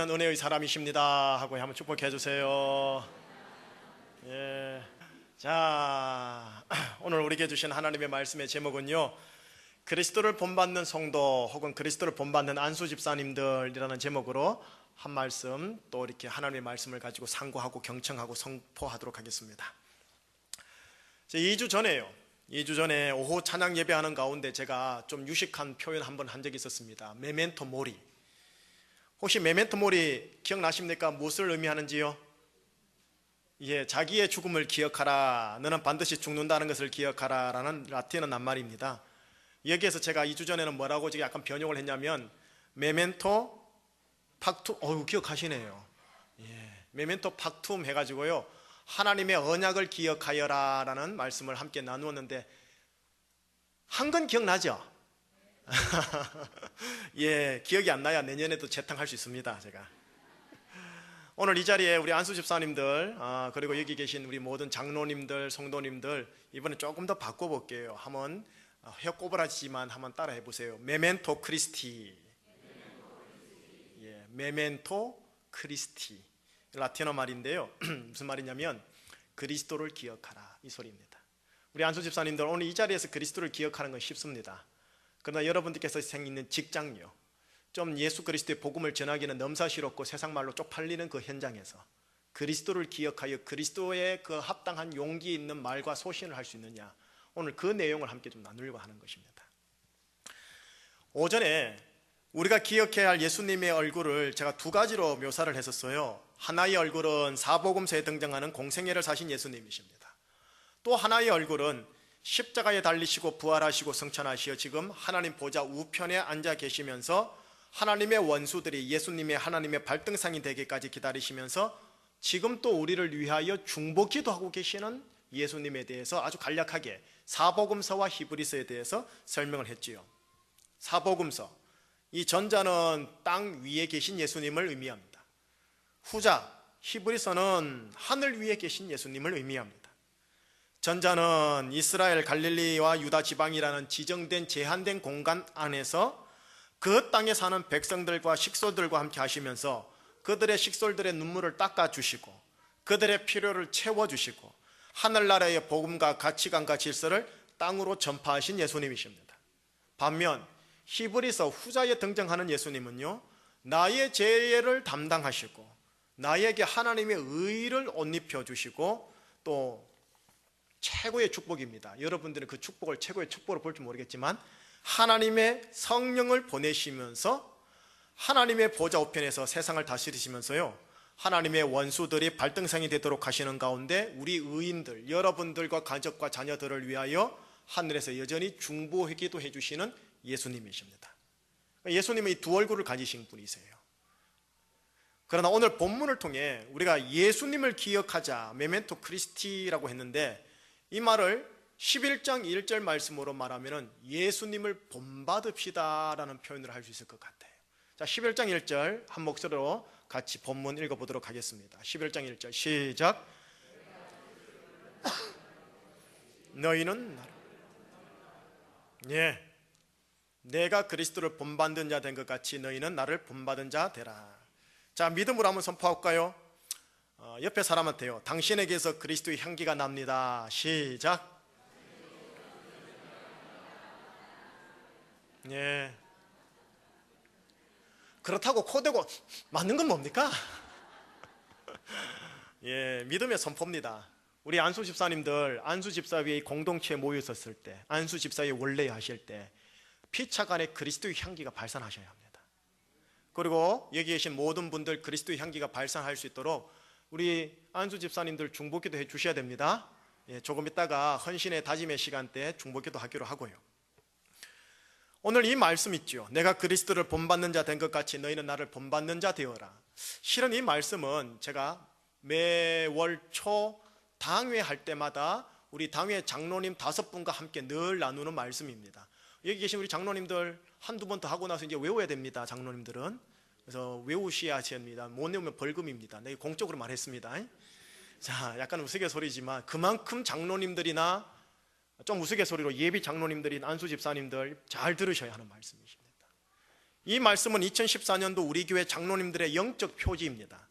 은혜의 사람이십니다 하고 한번 축복해 주세요. 예. 자, 오늘 우리에게 주신 하나님의 말씀의 제목은요, 그리스도를 본받는 성도 혹은 그리스도를 본받는 안수 집사님들이라는 제목으로 한 말씀, 또 이렇게 하나님의 말씀을 가지고 상고하고 경청하고 선포하도록 하겠습니다. 2주 전에요, 2주 전에 오후 찬양 예배하는 가운데 제가 좀 유식한 표현 한번 한 적이 있었습니다. 메멘토 모리. 혹시 메멘토 모리 기억나십니까? 무엇을 의미하는지요? 예, 자기의 죽음을 기억하라, 너는 반드시 죽는다는 것을 기억하라 라는 라틴어 낱말입니다. 여기에서 제가 2주 전에는 뭐라고 약간 변형을 했냐면 메멘토 팍툼, 기억하시네요. 예, 메멘토 팍툼 해가지고요, 하나님의 언약을 기억하여라 라는 말씀을 함께 나누었는데, 한 건 기억나죠? 예, 기억이 안 나야 내년에도 재탕할 수 있습니다. 제가 오늘 이 자리에 우리 안수 집사님들, 그리고 여기 계신 우리 모든 장로님들, 성도님들, 이번에 조금 더 바꿔볼게요. 한번 혀 꼬부라지지만 한번 따라 해보세요. 메멘토 크리스티. 예, 메멘토 크리스티, 라틴어 말인데요. 무슨 말이냐면 그리스도를 기억하라, 이 소리입니다. 우리 안수 집사님들, 오늘 이 자리에서 그리스도를 기억하는 건 쉽습니다. 그러나 여러분들께서 생기는 직장요, 좀 예수 그리스도의 복음을 전하기는 넘사시럽고 세상말로 쪽팔리는 그 현장에서 그리스도를 기억하여 그리스도의 그 합당한 용기 있는 말과 소신을 할 수 있느냐, 오늘 그 내용을 함께 좀 나누려고 하는 것입니다. 오전에 우리가 기억해야 할 예수님의 얼굴을 제가 두 가지로 묘사를 했었어요. 하나의 얼굴은 사복음서에 등장하는 공생애를 사신 예수님이십니다. 또 하나의 얼굴은 십자가에 달리시고 부활하시고 성천하시어 지금 하나님 보좌 우편에 앉아 계시면서 하나님의 원수들이 예수님의 하나님의 발등상이 되기까지 기다리시면서 지금 또 우리를 위하여 중보기도 하고 계시는 예수님에 대해서 아주 간략하게 사복음서와 히브리서에 대해서 설명을 했지요. 사복음서, 이 전자는 땅 위에 계신 예수님을 의미합니다. 후자, 히브리서는 하늘 위에 계신 예수님을 의미합니다. 전자는 이스라엘 갈릴리와 유다 지방이라는 지정된 제한된 공간 안에서 그 땅에 사는 백성들과 식솔들과 함께 하시면서 그들의 식솔들의 눈물을 닦아주시고 그들의 필요를 채워주시고 하늘나라의 복음과 가치관과 질서를 땅으로 전파하신 예수님이십니다. 반면 히브리서 후자에 등장하는 예수님은요, 나의 죄를 담당하시고 나에게 하나님의 의를 옷 입혀주시고 또 최고의 축복입니다. 여러분들은 그 축복을 최고의 축복으로 볼지 모르겠지만 하나님의 성령을 보내시면서 하나님의 보좌 우편에서 세상을 다스리시면서요, 하나님의 원수들이 발등상이 되도록 하시는 가운데 우리 의인들, 여러분들과 가족과 자녀들을 위하여 하늘에서 여전히 중보하기도 해주시는 예수님이십니다. 예수님은 이 두 얼굴을 가지신 분이세요. 그러나 오늘 본문을 통해 우리가 예수님을 기억하자, 메멘토 크리스티라고 했는데, 이 말을 11장 1절 말씀으로 말하면 예수님을 본받읍시다 라는 표현을 할 수 있을 것 같아요. 자, 11장 1절 한 목소리로 같이 본문 읽어보도록 하겠습니다. 11장 1절 시작. 너희는 예, 내가 그리스도를 본받는 자 된 것 같이 너희는 나를 본받은 자 되라. 자, 믿음으로 한번 선포할까요? 옆에 사람한테요, 당신에게서 그리스도의 향기가 납니다. 시작. 예. 그렇다고 코대고 맞는 건 뭡니까? 예, 믿음의 선포입니다. 우리 안수 집사님들, 안수 집사위의 공동체에 모여 있었을 때, 안수 집사위 원래 하실 때 피차 간에 그리스도의 향기가 발산하셔야 합니다. 그리고 여기 계신 모든 분들 그리스도의 향기가 발산할 수 있도록 우리 안수 집사님들 중보기도 해 주셔야 됩니다. 예, 조금 있다가 헌신의 다짐의 시간대 중보기도 하기로 하고요. 오늘 이 말씀 있죠. 내가 그리스도를 본받는 자 된 것 같이 너희는 나를 본받는 자 되어라. 실은 이 말씀은 제가 매월 초 당회 할 때마다 우리 당회 장로님 5분과 함께 늘 나누는 말씀입니다. 여기 계신 우리 장로님들 한두 번 더 하고 나서 이제 외워야 됩니다. 장로님들은. 그래서 외우셔야 합니다. 못 외우면 벌금입니다. 내가 공적으로 말했습니다. 자, 약간 우스갯소리지만 그만큼 장로님들이나 좀 우스갯소리로 예비 장로님들인 안수 집사님들 잘 들으셔야 하는 말씀이십니다. 이 말씀은 2014년도 우리 교회 장로님들의 영적 표지입니다.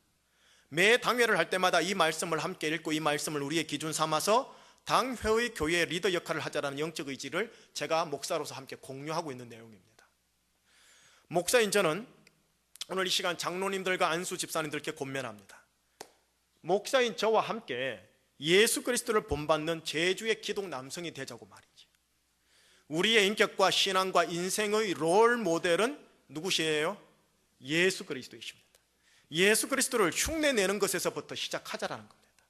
매 당회를 할 때마다 이 말씀을 함께 읽고 이 말씀을 우리의 기준 삼아서 당회의 교회의 리더 역할을 하자라는 영적 의지를 제가 목사로서 함께 공유하고 있는 내용입니다. 목사인 저는 오늘 이 시간 장로님들과 안수 집사님들께 권면합니다. 목사인 저와 함께 예수 그리스도를 본받는 제주의 기독 남성이 되자고 말이지. 우리의 인격과 신앙과 인생의 롤 모델은 누구시에요? 예수 그리스도이십니다. 예수 그리스도를 흉내내는 것에서부터 시작하자라는 겁니다.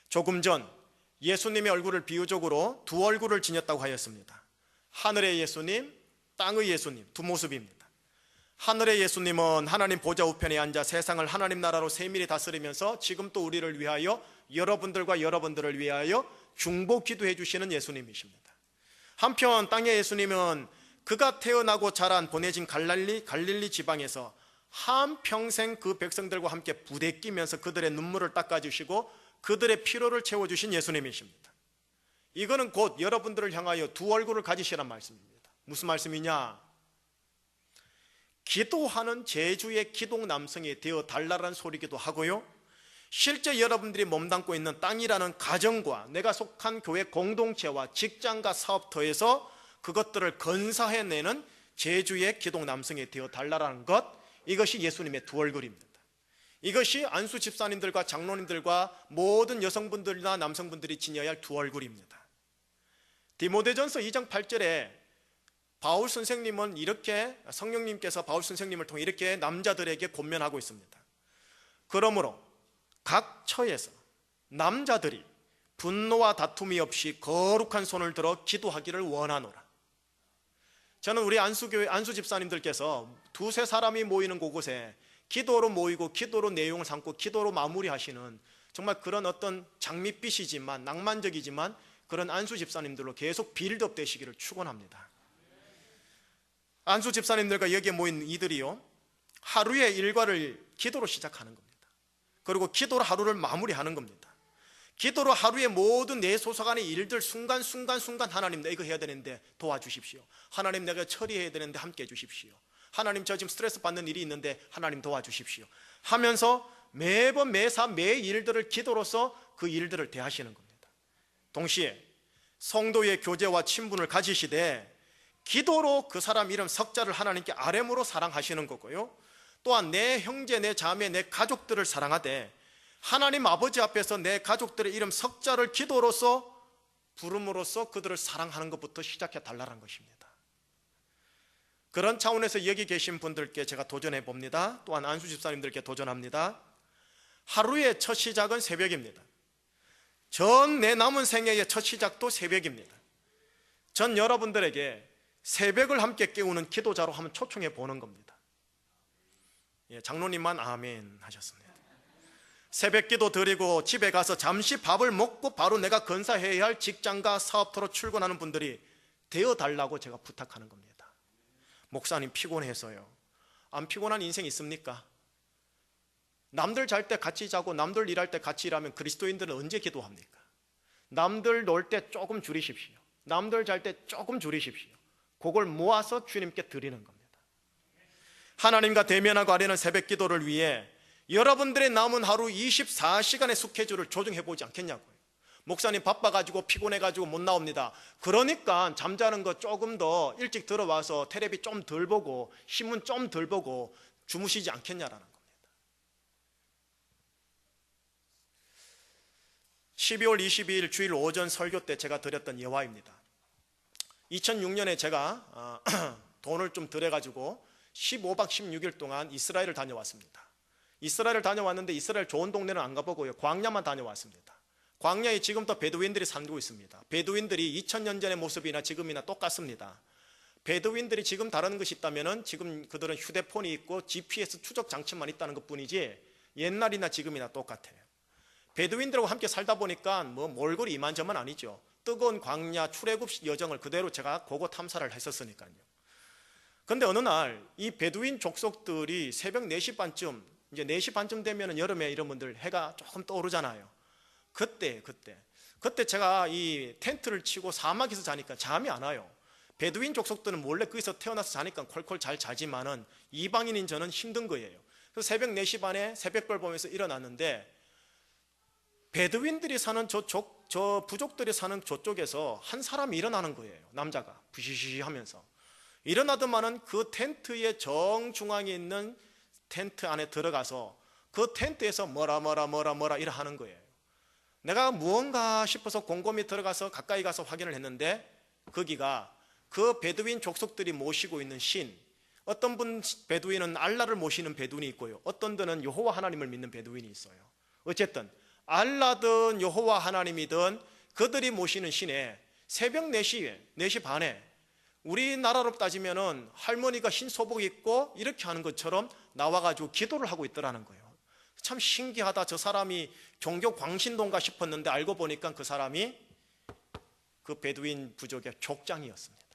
조금 전 예수님의 얼굴을 비유적으로 두 얼굴을 지녔다고 하였습니다. 하늘의 예수님, 땅의 예수님, 두 모습입니다. 하늘의 예수님은 하나님 보좌 우편에 앉아 세상을 하나님 나라로 세밀히 다스리면서 지금 또 우리를 위하여, 여러분들과 여러분들을 위하여 중보 기도해 주시는 예수님이십니다. 한편 땅의 예수님은 그가 태어나고 자란 보내진 갈릴리 지방에서 한평생 그 백성들과 함께 부대끼면서 그들의 눈물을 닦아주시고 그들의 피로를 채워주신 예수님이십니다. 이거는 곧 여러분들을 향하여 두 얼굴을 가지시란 말씀입니다. 무슨 말씀이냐? 기도하는 제주의 기독 남성이 되어 달라는 소리기도 하고요, 실제 여러분들이 몸담고 있는 땅이라는 가정과 내가 속한 교회 공동체와 직장과 사업터에서 그것들을 건사해내는 제주의 기독 남성이 되어 달라는 것, 이것이 예수님의 두 얼굴입니다. 이것이 안수 집사님들과 장로님들과 모든 여성분들이나 남성분들이 지녀야 할 두 얼굴입니다. 디모데전서 2장 8절에 바울 선생님은 이렇게, 성령님께서 바울 선생님을 통해 이렇게 남자들에게 권면하고 있습니다. 그러므로 각 처에서 남자들이 분노와 다툼이 없이 거룩한 손을 들어 기도하기를 원하노라. 저는 우리 안수교회 안수 집사님들께서 두세 사람이 모이는 곳에 기도로 모이고 기도로 내용을 삼고 기도로 마무리하시는 정말 그런 어떤 장밋빛이지만 낭만적이지만 그런 안수 집사님들로 계속 빌드업 되시기를 축원합니다. 안수 집사님들과 여기에 모인 이들이요, 하루의 일과를 기도로 시작하는 겁니다. 그리고 기도로 하루를 마무리하는 겁니다. 기도로 하루의 모든 내 소속안의 일들 순간순간 하나님 내가 이거 해야 되는데 도와주십시오. 하나님 내가 처리해야 되는데 함께 해주십시오. 하나님 저 지금 스트레스 받는 일이 있는데 하나님 도와주십시오 하면서 매번 매사 매 일들을 기도로서 그 일들을 대하시는 겁니다. 동시에 성도의 교제와 친분을 가지시되 기도로 그 사람 이름 석자를 하나님께 아뢰므로 사랑하시는 거고요, 또한 내 형제, 내 자매, 내 가족들을 사랑하되 하나님 아버지 앞에서 내 가족들의 이름 석자를 기도로서 부름으로써 그들을 사랑하는 것부터 시작해 달라는 것입니다. 그런 차원에서 여기 계신 분들께 제가 도전해 봅니다. 또한 안수 집사님들께 도전합니다. 하루의 첫 시작은 새벽입니다. 전 내 남은 생애의 첫 시작도 새벽입니다. 전 여러분들에게 새벽을 함께 깨우는 기도자로 한번 초청해 보는 겁니다. 장로님만 아멘 하셨습니다. 새벽 기도 드리고 집에 가서 잠시 밥을 먹고 바로 내가 건사해야 할 직장과 사업터로 출근하는 분들이 되어달라고 제가 부탁하는 겁니다. 목사님 피곤해서요. 안 피곤한 인생 있습니까? 남들 잘 때 같이 자고 남들 일할 때 같이 일하면 그리스도인들은 언제 기도합니까? 남들 놀 때 조금 줄이십시오. 남들 잘 때 조금 줄이십시오. 그걸 모아서 주님께 드리는 겁니다. 하나님과 대면하고 아뢰는 새벽 기도를 위해 여러분들의 남은 하루 24시간의 스케줄을 조정해 보지 않겠냐고요. 목사님 바빠가지고 피곤해가지고 못 나옵니다. 그러니까 잠자는 거 조금 더 일찍 들어와서 텔레비 좀 덜 보고 신문 좀 덜 보고 주무시지 않겠냐라는 겁니다. 12월 22일 주일 오전 설교 때 제가 드렸던 예화입니다. 2006년에 제가 돈을 좀 들여가지고 15박 16일 동안 이스라엘을 다녀왔습니다. 이스라엘을 다녀왔는데 이스라엘 좋은 동네는 안 가보고요, 광야만 다녀왔습니다. 광야에 지금도 베두인들이 살고 있습니다. 베두인들이 2000년 전의 모습이나 지금이나 똑같습니다. 베두인들이 지금 다른 것이 있다면 지금 그들은 휴대폰이 있고 GPS 추적 장치만 있다는 것뿐이지 옛날이나 지금이나 똑같아요. 베두인들하고 함께 살다 보니까 뭐 몰골이 이만저만 아니죠. 뜨거운 광야 출애굽 여정을 그대로 제가 고고 탐사를 했었으니까요. 그런데 어느 날 이 베두인 족속들이 새벽 4시 반쯤, 이제 4시 반쯤 되면 여름에 이런 분들 해가 조금 떠오르잖아요. 그때 제가 이 텐트를 치고 사막에서 자니까 잠이 안 와요. 베두인 족속들은 원래 거기서 태어나서 자니까 콜콜 잘 자지만은 이방인인 저는 힘든 거예요. 그래서 새벽 4시 반에 새벽별 보면서 일어났는데 베두인들이 사는 저 부족들이 사는 저쪽에서 한 사람이 일어나는 거예요. 남자가 부시시 하면서 일어나더만은 그 텐트의 정중앙에 있는 텐트 안에 들어가서 그 텐트에서 뭐라 이러 하는 거예요. 내가 무언가 싶어서 곰곰이 들어가서 가까이 가서 확인을 했는데 거기가 그 베두인 족속들이 모시고 있는 신, 어떤 분 베두인은 알라를 모시는 베두인이 있고요, 어떤 분은 여호와 하나님을 믿는 베두인이 있어요. 어쨌든 알라든 여호와 하나님이든 그들이 모시는 신에 새벽 4시 반에 우리나라로 따지면은 할머니가 흰 소복 입고 이렇게 하는 것처럼 나와가지고 기도를 하고 있더라는 거예요. 참 신기하다. 저 사람이 종교 광신도인가 싶었는데 알고 보니까 그 사람이 그 베두인 부족의 족장이었습니다.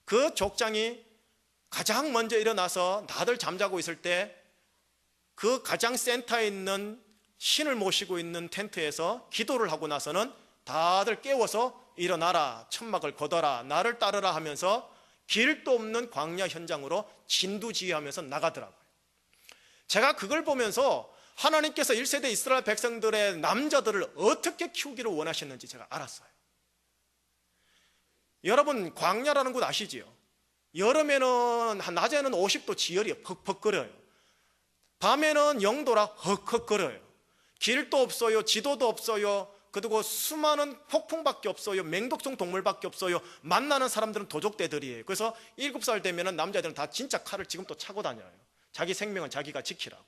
그 족장이 가장 먼저 일어나서 다들 잠자고 있을 때 그 가장 센터에 있는 신을 모시고 있는 텐트에서 기도를 하고 나서는 다들 깨워서 일어나라, 천막을 걷어라, 나를 따르라 하면서 길도 없는 광야 현장으로 진두지휘하면서 나가더라고요. 제가 그걸 보면서 하나님께서 1세대 이스라엘 백성들의 남자들을 어떻게 키우기를 원하셨는지 제가 알았어요. 여러분, 광야라는 곳 아시지요? 여름에는 낮에는 50도 지열이 퍽퍽거려요. 밤에는 0도라 헉헉거려요. 길도 없어요. 지도도 없어요. 그리고 수많은 폭풍밖에 없어요. 맹독성 동물밖에 없어요. 만나는 사람들은 도적대들이에요. 그래서 7살 되면 남자들은 다 진짜 칼을 지금 또 차고 다녀요. 자기 생명은 자기가 지키라고.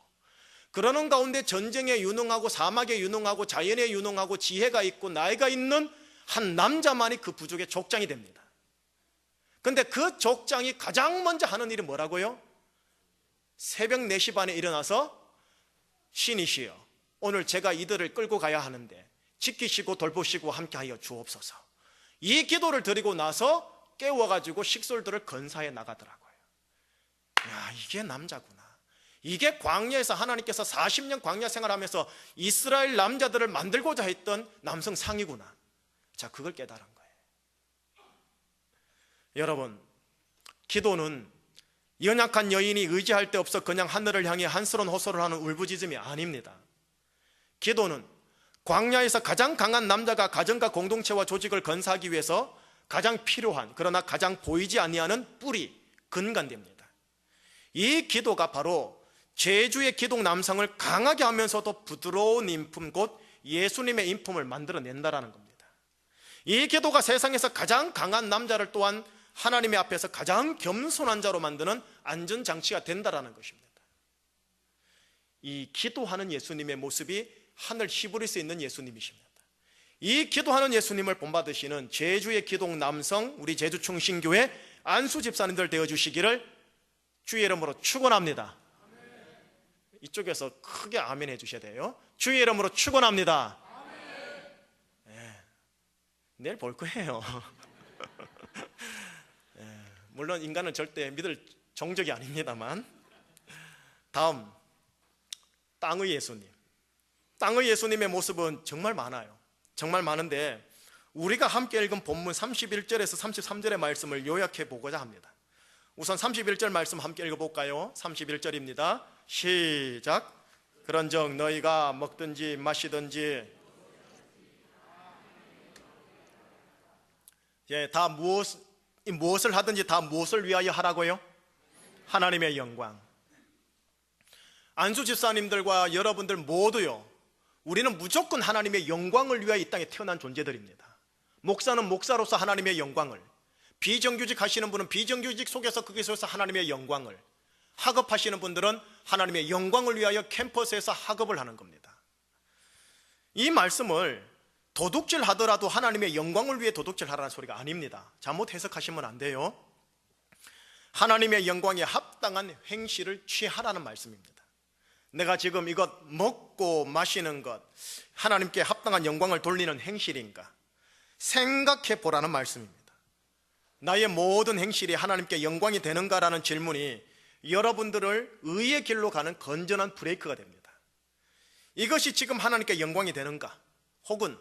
그러는 가운데 전쟁에 유능하고 사막에 유능하고 자연에 유능하고 지혜가 있고 나이가 있는 한 남자만이 그 부족의 족장이 됩니다. 그런데 그 족장이 가장 먼저 하는 일이 뭐라고요? 새벽 4시 반에 일어나서 신이시여, 오늘 제가 이들을 끌고 가야 하는데 지키시고 돌보시고 함께하여 주옵소서. 이 기도를 드리고 나서 깨워가지고 식솔들을 건사해 나가더라고요. 야, 이게 남자구나. 이게 광야에서 하나님께서 40년 광야 생활하면서 이스라엘 남자들을 만들고자 했던 남성 상이구나. 자, 그걸 깨달은 거예요. 여러분, 기도는 연약한 여인이 의지할 데 없어 그냥 하늘을 향해 한스러운 호소를 하는 울부짖음이 아닙니다. 기도는 광야에서 가장 강한 남자가 가정과 공동체와 조직을 건사하기 위해서 가장 필요한, 그러나 가장 보이지 아니하는 뿌리, 근간됩니다. 이 기도가 바로 제주의 기독 남성을 강하게 하면서도 부드러운 인품, 곧 예수님의 인품을 만들어낸다라는 겁니다. 이 기도가 세상에서 가장 강한 남자를 또한 하나님의 앞에서 가장 겸손한 자로 만드는 안전장치가 된다라는 것입니다. 이 기도하는 예수님의 모습이 하늘 히브리스에 있는 예수님이십니다. 이 기도하는 예수님을 본받으시는 제주의 기독 남성, 우리 제주 충신교회 안수 집사님들 되어주시기를 주의 이름으로 축원합니다. 이쪽에서 크게 아멘 해주셔야 돼요. 주의 이름으로 축원합니다. 네, 내일 볼 거예요. 네, 물론 인간은 절대 믿을 종족이 아닙니다만. 다음, 땅의 예수님. 땅의 예수님의 모습은 정말 많아요. 정말 많은데 우리가 함께 읽은 본문 31절에서 33절의 말씀을 요약해 보고자 합니다. 우선 31절 말씀 함께 읽어볼까요? 31절입니다. 시작. 그런즉 너희가 먹든지 마시든지, 다 무엇을 하든지 다 무엇을 위하여 하라고요? 하나님의 영광. 안수 집사님들과 여러분들 모두요, 우리는 무조건 하나님의 영광을 위하여 이 땅에 태어난 존재들입니다. 목사는 목사로서 하나님의 영광을, 비정규직 하시는 분은 비정규직 속에서 거기서 하나님의 영광을, 학업하시는 분들은 하나님의 영광을 위하여 캠퍼스에서 학업을 하는 겁니다. 이 말씀을 도둑질 하더라도 하나님의 영광을 위해 도둑질 하라는 소리가 아닙니다. 잘못 해석하시면 안 돼요. 하나님의 영광에 합당한 행실을 취하라는 말씀입니다. 내가 지금 이것 먹고 마시는 것, 하나님께 합당한 영광을 돌리는 행실인가 생각해 보라는 말씀입니다. 나의 모든 행실이 하나님께 영광이 되는가라는 질문이 여러분들을 의의 길로 가는 건전한 브레이크가 됩니다. 이것이 지금 하나님께 영광이 되는가, 혹은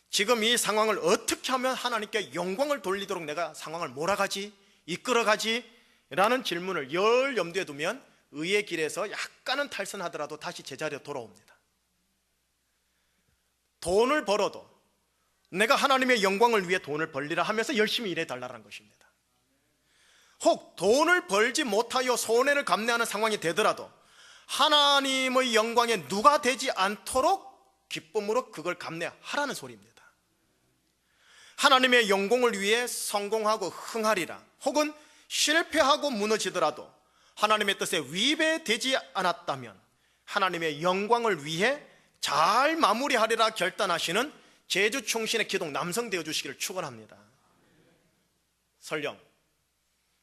지금 이 상황을 어떻게 하면 하나님께 영광을 돌리도록 내가 상황을 몰아가지, 이끌어가지? 라는 질문을 열 염두에 두면 의의 길에서 약간은 탈선하더라도 다시 제자리로 돌아옵니다. 돈을 벌어도 내가 하나님의 영광을 위해 돈을 벌리라 하면서 열심히 일해달라는 것입니다. 혹 돈을 벌지 못하여 손해를 감내하는 상황이 되더라도 하나님의 영광에 누가 되지 않도록 기쁨으로 그걸 감내하라는 소리입니다. 하나님의 영광을 위해 성공하고 흥하리라, 혹은 실패하고 무너지더라도 하나님의 뜻에 위배되지 않았다면 하나님의 영광을 위해 잘 마무리하리라 결단하시는 제주 충신의 기동 남성 되어 주시기를 축원합니다. 설령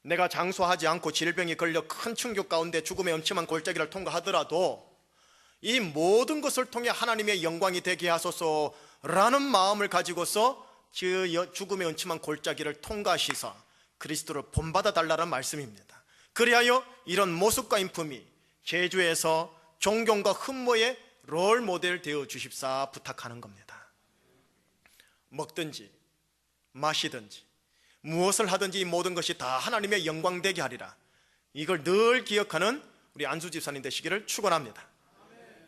내가 장수하지 않고 질병이 걸려 큰 충격 가운데 죽음의 음침한 골짜기를 통과하더라도 이 모든 것을 통해 하나님의 영광이 되게 하소서라는 마음을 가지고서 죽음의 음침한 골짜기를 통과하시사 그리스도를 본받아 달라는 말씀입니다. 그리하여 이런 모습과 인품이 제주에서 존경과 흠모의 롤 모델 되어 주십사 부탁하는 겁니다. 먹든지 마시든지 무엇을 하든지 이 모든 것이 다 하나님의 영광 되게 하리라, 이걸 늘 기억하는 우리 안수 집사님 되시기를 축원합니다.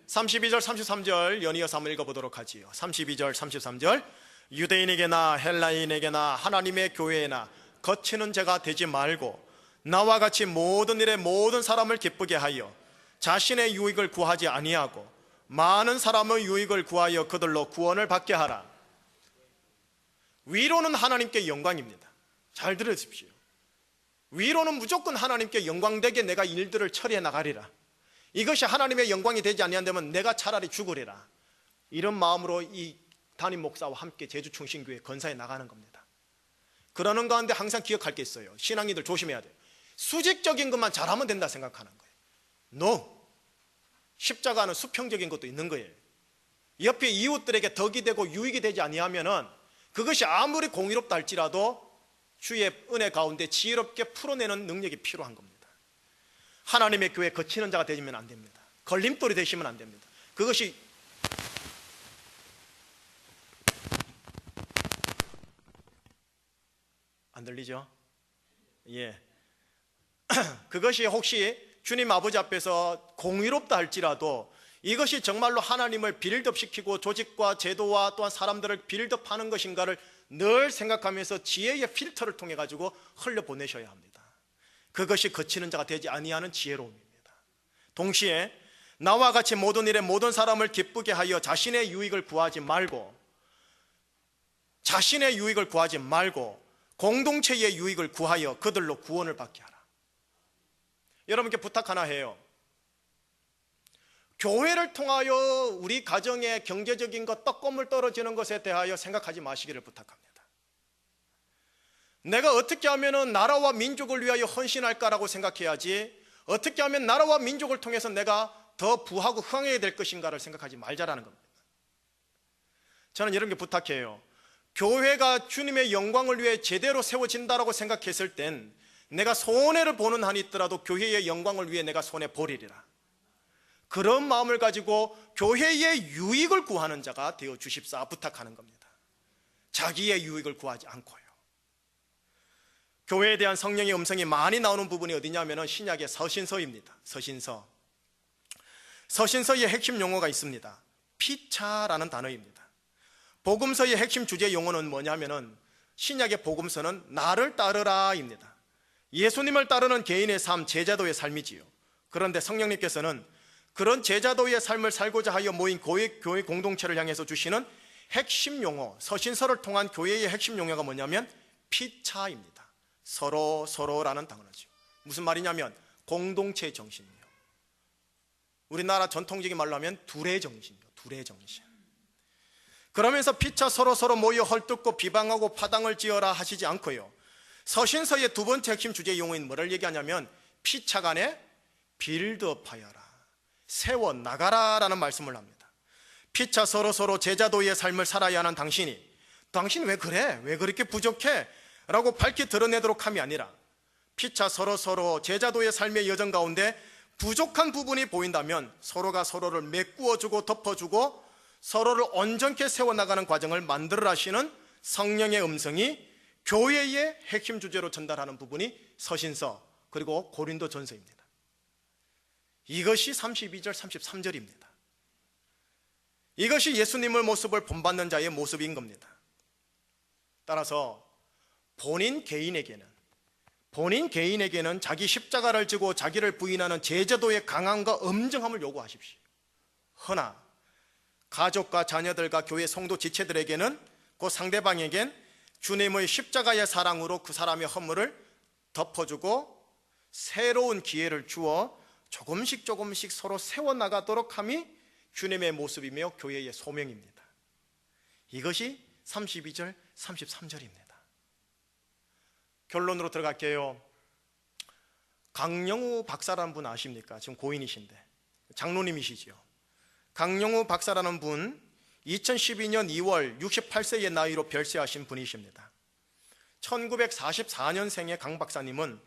32절 33절 연이어서 한번 읽어보도록 하지요. 32절 33절 유대인에게나 헬라인에게나 하나님의 교회에나 거치는 자가 되지 말고 나와 같이 모든 일에 모든 사람을 기쁘게 하여 자신의 유익을 구하지 아니하고 많은 사람의 유익을 구하여 그들로 구원을 받게 하라. 위로는 하나님께 영광입니다. 잘 들으십시오. 위로는 무조건 하나님께 영광되게 내가 일들을 처리해 나가리라, 이것이 하나님의 영광이 되지 아니한다면 내가 차라리 죽으리라, 이런 마음으로 이 담임 목사와 함께 제주 충신교회 건사에 나가는 겁니다. 그러는 가운데 항상 기억할 게 있어요. 신앙인들 조심해야 돼요. 수직적인 것만 잘하면 된다 생각하는 거예요. No. 십자가는 수평적인 것도 있는 거예요. 옆에 이웃들에게 덕이 되고 유익이 되지 아니하면은 그것이 아무리 공의롭다 할지라도 주의 은혜 가운데 지혜롭게 풀어내는 능력이 필요한 겁니다. 하나님의 교회에 거치는 자가 되시면 안 됩니다. 걸림돌이 되시면 안 됩니다. 그것이 안 들리죠? 예. 그것이 혹시 주님 아버지 앞에서 공의롭다 할지라도 이것이 정말로 하나님을 빌드업시키고 조직과 제도와 또한 사람들을 빌드업하는 것인가를 늘 생각하면서 지혜의 필터를 통해 가지고 흘려보내셔야 합니다. 그것이 거치는 자가 되지 아니하는 지혜로움입니다. 동시에 나와 같이 모든 일에 모든 사람을 기쁘게 하여 자신의 유익을 구하지 말고 공동체의 유익을 구하여 그들로 구원을 받게 하라. 여러분께 부탁 하나 해요. 교회를 통하여 우리 가정의 경제적인 것, 떡고물 떨어지는 것에 대하여 생각하지 마시기를 부탁합니다. 내가 어떻게 하면 나라와 민족을 위하여 헌신할까라고 생각해야지, 어떻게 하면 나라와 민족을 통해서 내가 더 부하고 흥해야 될 것인가를 생각하지 말자라는 겁니다. 저는 여러분께 부탁해요. 교회가 주님의 영광을 위해 제대로 세워진다라고 생각했을 땐 내가 손해를 보는 한이 있더라도 교회의 영광을 위해 내가 손해보리리라, 그런 마음을 가지고 교회의 유익을 구하는 자가 되어 주십사 부탁하는 겁니다. 자기의 유익을 구하지 않고요. 교회에 대한 성령의 음성이 많이 나오는 부분이 어디냐면 신약의 서신서입니다. 서신서의 핵심 용어가 있습니다. 피차라는 단어입니다. 복음서의 핵심 주제 용어는 뭐냐면은 신약의 복음서는 나를 따르라입니다. 예수님을 따르는 개인의 삶, 제자도의 삶이지요. 그런데 성령님께서는 그런 제자도의 삶을 살고자 하여 모인 교회 공동체를 향해서 주시는 핵심 용어, 서신서를 통한 교회의 핵심 용어가 뭐냐면 피차입니다. 서로라는 단어죠. 무슨 말이냐면 공동체 정신이요. 우리나라 전통적인 말로 하면 둘의 정신이요. 둘의 정신. 그러면서 피차 서로 모여 헐뜯고 비방하고 파당을 지어라 하시지 않고요. 서신서의 두 번째 핵심 주제 용어인 뭐를 얘기하냐면 피차 간에 빌드업하여라, 세워나가라라는 말씀을 합니다. 피차 서로 제자도의 삶을 살아야 하는 당신 왜 그래? 왜 그렇게 부족해? 라고 밝히 드러내도록 함이 아니라 피차 서로 제자도의 삶의 여정 가운데 부족한 부분이 보인다면 서로가 서로를 메꾸어주고 덮어주고 서로를 온전케 세워나가는 과정을 만들어 하시는 성령의 음성이 교회의 핵심 주제로 전달하는 부분이 서신서 그리고 고린도 전서입니다. 이것이 32절 33절입니다. 이것이 예수님의 모습을 본받는 자의 모습인 겁니다. 따라서 본인 개인에게는 자기 십자가를 지고 자기를 부인하는 제자도의 강함과 엄정함을 요구하십시오. 허나 가족과 자녀들과 교회 성도 지체들에게는 그 상대방에겐 주님의 십자가의 사랑으로 그 사람의 허물을 덮어주고 새로운 기회를 주어 조금씩 서로 세워나가도록 함이 주님의 모습이며 교회의 소명입니다. 이것이 32절 33절입니다. 결론으로 들어갈게요. 강영우 박사라는 분 아십니까? 지금 고인이신데 장로님이시죠. 강영우 박사라는 분 2012년 2월 68세의 나이로 별세하신 분이십니다. 1944년생의 강 박사님은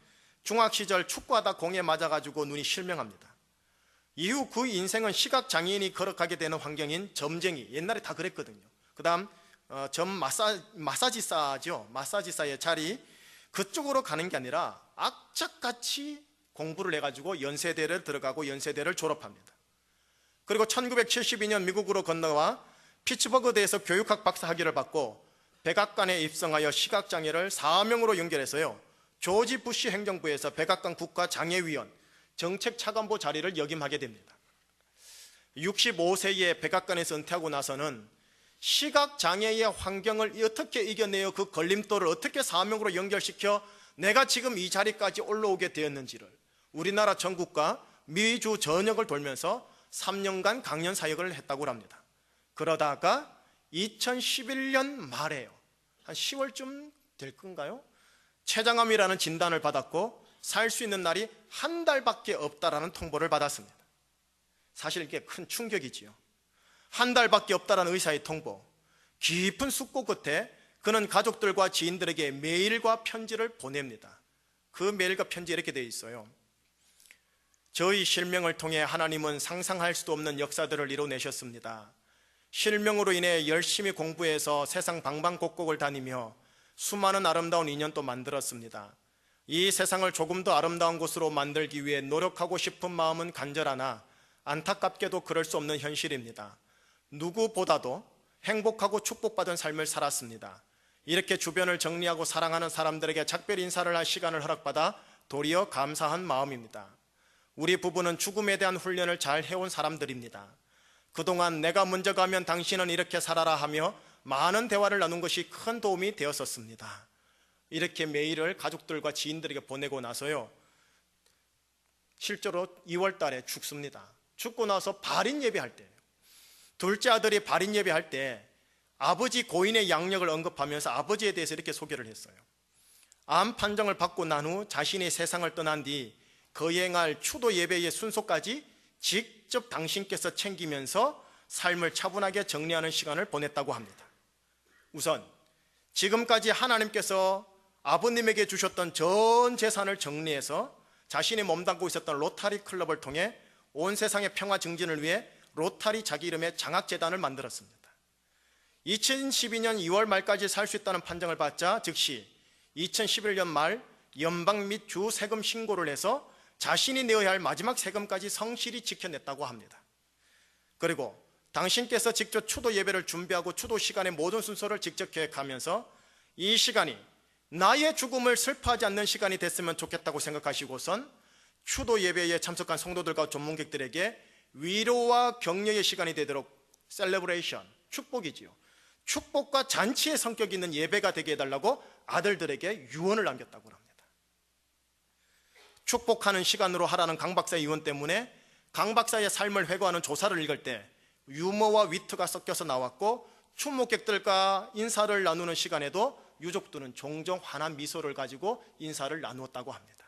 중학시절 축구하다 공에 맞아가지고 눈이 실명합니다. 이후 그 인생은 시각장애인이 걸어가게 되는 환경인 점쟁이, 옛날에 다 그랬거든요. 그 다음 마사지사죠. 마사지사의 자리, 그쪽으로 가는 게 아니라 악착같이 공부를 해가지고 연세대를 들어가고 연세대를 졸업합니다. 그리고 1972년 미국으로 건너와 피츠버그대에서 교육학 박사 학위를 받고 백악관에 입성하여 시각장애를 사명으로 연결해서요, 조지 부시 행정부에서 백악관 국가장애위원 정책차관보 자리를 역임하게 됩니다. 65세에 백악관에서 은퇴하고 나서는 시각장애의 환경을 어떻게 이겨내어 그 걸림돌을 어떻게 사명으로 연결시켜 내가 지금 이 자리까지 올라오게 되었는지를 우리나라 전국과 미주 전역을 돌면서 3년간 강연 사역을 했다고 합니다. 그러다가 2011년 말에요, 한 10월쯤 될 건가요? 췌장암이라는 진단을 받았고 살 수 있는 날이 한 달밖에 없다라는 통보를 받았습니다. 사실 이게 큰 충격이지요. 한 달밖에 없다라는 의사의 통보, 깊은 숙고 끝에 그는 가족들과 지인들에게 메일과 편지를 보냅니다. 그 메일과 편지에 이렇게 되어 있어요. 저희 실명을 통해 하나님은 상상할 수도 없는 역사들을 이뤄내셨습니다. 실명으로 인해 열심히 공부해서 세상 방방곡곡을 다니며 수많은 아름다운 인연도 만들었습니다. 이 세상을 조금 더 아름다운 곳으로 만들기 위해 노력하고 싶은 마음은 간절하나 안타깝게도 그럴 수 없는 현실입니다. 누구보다도 행복하고 축복받은 삶을 살았습니다. 이렇게 주변을 정리하고 사랑하는 사람들에게 작별 인사를 할 시간을 허락받아 도리어 감사한 마음입니다. 우리 부부는 죽음에 대한 훈련을 잘 해온 사람들입니다. 그동안 내가 먼저 가면 당신은 이렇게 살아라 하며 많은 대화를 나눈 것이 큰 도움이 되었었습니다. 이렇게 메일을 가족들과 지인들에게 보내고 나서요, 실제로 2월 달에 죽습니다. 죽고 나서 발인 예배할 때, 둘째 아들이 발인 예배할 때 아버지 고인의 양력을 언급하면서 아버지에 대해서 이렇게 소개를 했어요. 암 판정을 받고 난 후 자신이 세상을 떠난 뒤 거행할 추도 예배의 순서까지 직접 당신께서 챙기면서 삶을 차분하게 정리하는 시간을 보냈다고 합니다. 우선 지금까지 하나님께서 아버님에게 주셨던 전 재산을 정리해서 자신이 몸담고 있었던 로타리 클럽을 통해 온 세상의 평화 증진을 위해 로타리 자기 이름의 장학재단을 만들었습니다. 2012년 2월 말까지 살 수 있다는 판정을 받자 즉시 2011년 말 연방 및 주 세금 신고를 해서 자신이 내어야 할 마지막 세금까지 성실히 지켜냈다고 합니다. 그리고 당신께서 직접 추도 예배를 준비하고 추도 시간의 모든 순서를 직접 계획하면서 이 시간이 나의 죽음을 슬퍼하지 않는 시간이 됐으면 좋겠다고 생각하시고선 추도 예배에 참석한 성도들과 전문객들에게 위로와 격려의 시간이 되도록 셀레브레이션, 축복이지요, 축복과 잔치의 성격이 있는 예배가 되게 해달라고 아들들에게 유언을 남겼다고 합니다. 축복하는 시간으로 하라는 강 박사의 유언 때문에 강 박사의 삶을 회고하는 조사를 읽을 때 유머와 위트가 섞여서 나왔고, 추모객들과 인사를 나누는 시간에도 유족들은 종종 환한 미소를 가지고 인사를 나누었다고 합니다.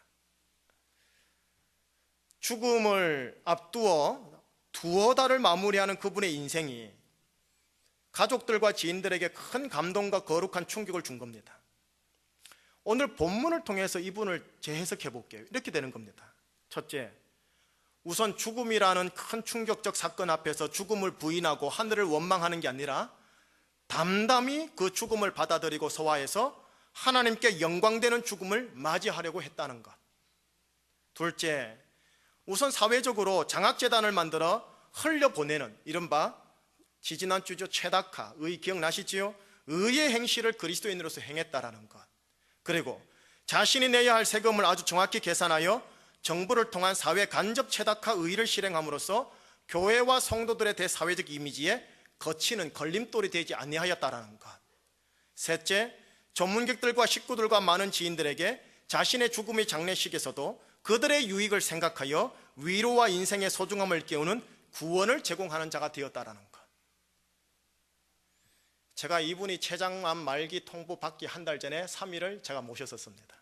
죽음을 앞두어 두어 달을 마무리하는 그분의 인생이 가족들과 지인들에게 큰 감동과 거룩한 충격을 준 겁니다. 오늘 본문을 통해서 이분을 재해석해 볼게요. 이렇게 되는 겁니다. 첫째, 우선 죽음이라는 큰 충격적 사건 앞에서 죽음을 부인하고 하늘을 원망하는 게 아니라 담담히 그 죽음을 받아들이고 소화해서 하나님께 영광되는 죽음을 맞이하려고 했다는 것. 둘째, 우선 사회적으로 장학재단을 만들어 흘려보내는 이른바 지지난주죠 최다카 의 기억나시지요? 의의 행실을 그리스도인으로서 행했다라는 것. 그리고 자신이 내야 할 세금을 아주 정확히 계산하여 정부를 통한 사회 간접 최다카 의의를 실행함으로써 교회와 성도들의 대사회적 이미지에 거치는 걸림돌이 되지 아니하였다라는 것. 셋째, 전문객들과 식구들과 많은 지인들에게 자신의 죽음의 장례식에서도 그들의 유익을 생각하여 위로와 인생의 소중함을 깨우는 구원을 제공하는 자가 되었다라는 것. 제가 이분이 췌장암 말기 통보 받기 한 달 전에 3일을 제가 모셨었습니다.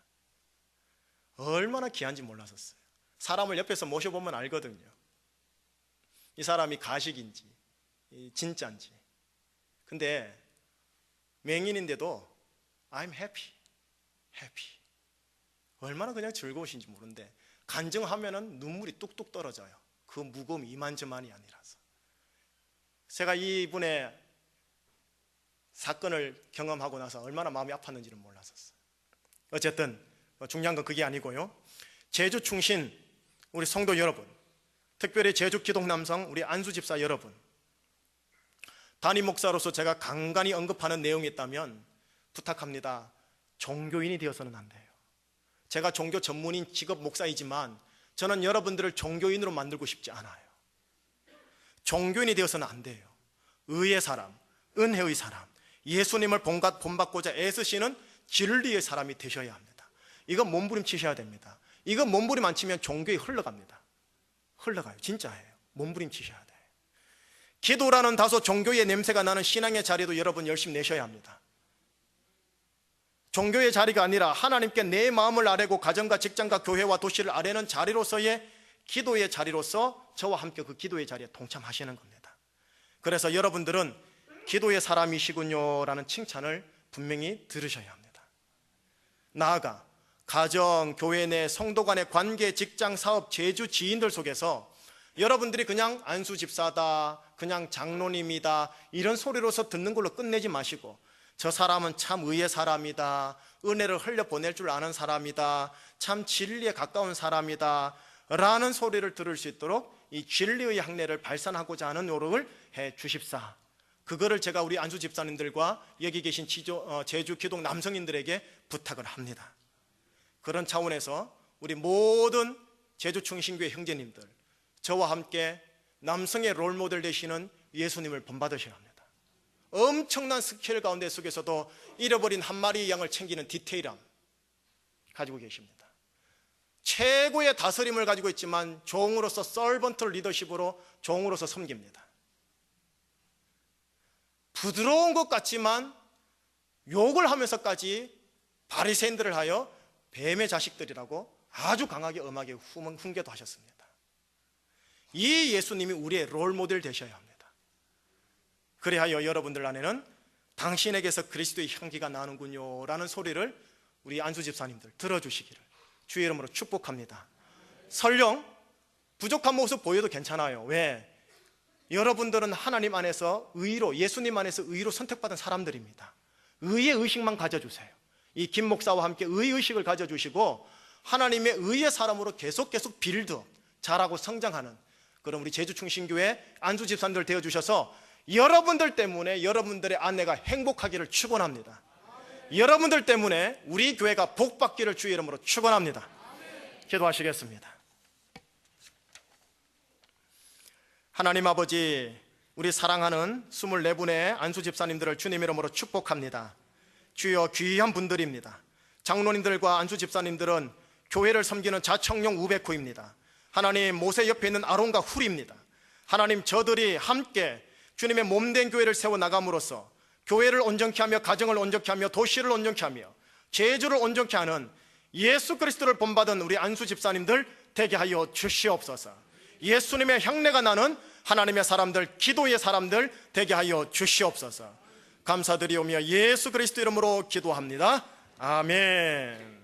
얼마나 귀한지 몰랐었어요. 사람을 옆에서 모셔보면 알거든요. 이 사람이 가식인지 진짜인지. 근데 맹인인데도 I'm happy. 얼마나 그냥 즐거우신지 모르는데 간증하면은 눈물이 뚝뚝 떨어져요. 그 무거움이 이만저만이 아니라서. 제가 이분의 사건을 경험하고 나서 얼마나 마음이 아팠는지는 몰랐었어요. 어쨌든 중요한 건 그게 아니고요. 제주 충신 우리 성도 여러분, 특별히 제주 기독남성 우리 안수 집사 여러분, 담임 목사로서 제가 간간히 언급하는 내용이 있다면 부탁합니다. 종교인이 되어서는 안 돼요. 제가 종교 전문인 직업 목사이지만 저는 여러분들을 종교인으로 만들고 싶지 않아요. 종교인이 되어서는 안 돼요. 의의 사람, 은혜의 사람, 예수님을 본받고자 애쓰시는 진리의 사람이 되셔야 합니다. 이건 몸부림치셔야 됩니다. 이건 몸부림 안 치면 종교에 흘러갑니다. 흘러가요. 진짜예요. 몸부림치셔야 돼요. 기도라는 다소 종교의 냄새가 나는 신앙의 자리도 여러분 열심히 내셔야 합니다. 종교의 자리가 아니라 하나님께 내 마음을 아뢰고 가정과 직장과 교회와 도시를 아뢰는 자리로서의 기도의 자리로서 저와 함께 그 기도의 자리에 동참하시는 겁니다. 그래서 여러분들은 기도의 사람이시군요 라는 칭찬을 분명히 들으셔야 합니다. 나아가 가정, 교회 내 성도 간의 관계, 직장, 사업, 제주 지인들 속에서 여러분들이 그냥 안수 집사다, 그냥 장로님이다 이런 소리로서 듣는 걸로 끝내지 마시고 저 사람은 참 의의 사람이다, 은혜를 흘려보낼 줄 아는 사람이다, 참 진리에 가까운 사람이다 라는 소리를 들을 수 있도록 이 진리의 향내를 발산하고자 하는 노력을 해 주십사. 그거를 제가 우리 안수 집사님들과 여기 계신 제주 기독 남성인들에게 부탁을 합니다. 그런 차원에서 우리 모든 제주 충신교회 형제님들, 저와 함께 남성의 롤모델 되시는 예수님을 본받으셔야 합니다. 엄청난 스케일 가운데 속에서도 잃어버린 한 마리의 양을 챙기는 디테일함 가지고 계십니다. 최고의 다스림을 가지고 있지만 종으로서 서번트 리더십으로 종으로서 섬깁니다. 부드러운 것 같지만 욕을 하면서까지 바리새인들을 하여 뱀의 자식들이라고 아주 강하게 엄하게 훈계도 하셨습니다. 이 예수님이 우리의 롤모델 되셔야 합니다. 그리하여 여러분들 안에는 당신에게서 그리스도의 향기가 나는군요 라는 소리를 우리 안수 집사님들 들어주시기를 주의 이름으로 축복합니다. 설령 부족한 모습 보여도 괜찮아요. 왜? 여러분들은 하나님 안에서 의로, 예수님 안에서 의로 선택받은 사람들입니다. 의의 의식만 가져주세요. 이 김 목사와 함께 의의 의식을 가져주시고 하나님의 의의 사람으로 계속 빌드, 자라고 성장하는 그런 우리 제주 충신교회 안수 집사님들 되어주셔서 여러분들 때문에 여러분들의 아내가 행복하기를 축원합니다. 여러분들 때문에 우리 교회가 복받기를 주의 이름으로 축원합니다. 기도하시겠습니다. 하나님 아버지, 우리 사랑하는 24분의 안수 집사님들을 주님 이름으로 축복합니다. 주여, 귀한 분들입니다. 장로님들과 안수 집사님들은 교회를 섬기는 자청용 우베코입니다. 하나님, 모세 옆에 있는 아론과 훌입니다. 하나님, 저들이 함께 주님의 몸된 교회를 세워나감으로써 교회를 온전케 하며 가정을 온전케 하며 도시를 온전케 하며 제주를 온전케 하는 예수 그리스도를 본받은 우리 안수 집사님들 되게 하여 주시옵소서. 예수님의 향내가 나는 하나님의 사람들, 기도의 사람들 되게 하여 주시옵소서. 감사드리오며 예수 그리스도 이름으로 기도합니다. 아멘.